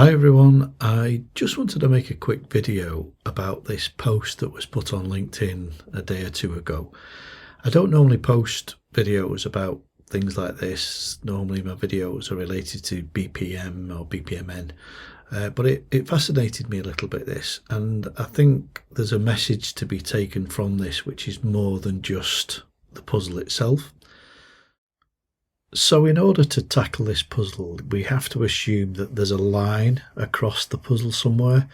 Hi everyone, I just wanted to make a quick video about this post that was put on LinkedIn a day or two ago. I don't normally post videos about things like this. Normally my videos are related to BPM or BPMN, but it fascinated me a little bit, this, and I think there's a message to be taken from this which is more than just the puzzle itself. So in order to tackle this puzzle, we have to assume that there's a line across the puzzle somewhere,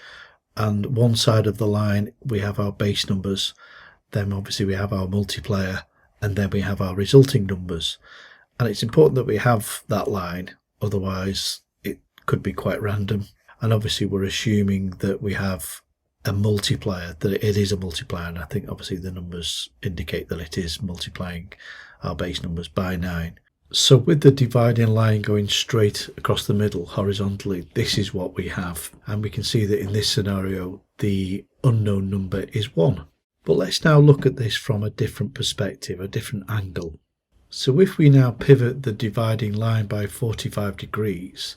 and one side of the line we have our base numbers, then obviously we have our multiplier, and then we have our resulting numbers. And it's important that we have that line, otherwise it could be quite random. And obviously we're assuming that we have a multiplier, that it is a multiplier, and I think obviously the numbers indicate that it is multiplying our base numbers by 9. So with the dividing line going straight across the middle horizontally, this is what we have. And we can see that in this scenario, the unknown number is 1. But let's now look at this from a different perspective, a different angle. So if we now pivot the dividing line by 45 degrees,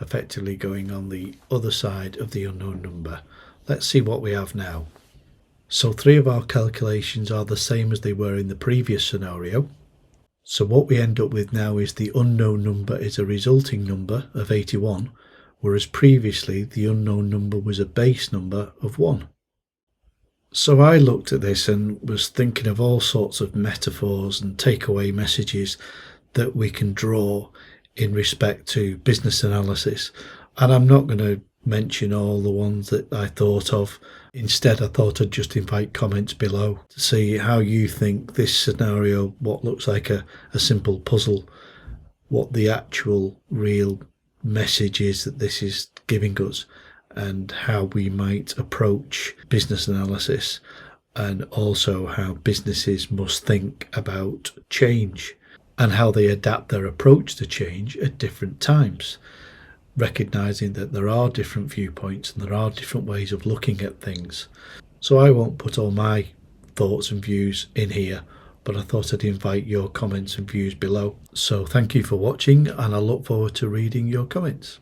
effectively going on the other side of the unknown number, let's see what we have now. So 3 of our calculations are the same as they were in the previous scenario. So what we end up with now is the unknown number is a resulting number of 81, whereas previously the unknown number was a base number of 1. So I looked at this and was thinking of all sorts of metaphors and takeaway messages that we can draw in respect to business analysis. And I'm not going to mention all the ones that I thought of. Instead, I thought I'd just invite comments below to see how you think this scenario, what looks like a simple puzzle, what the actual real message is that this is giving us, and how we might approach business analysis, and also how businesses must think about change and how they adapt their approach to change at different times, recognizing that there are different viewpoints and there are different ways of looking at things. So I won't put all my thoughts and views in here, but I thought I'd invite your comments and views below. So thank you for watching, and I look forward to reading your comments.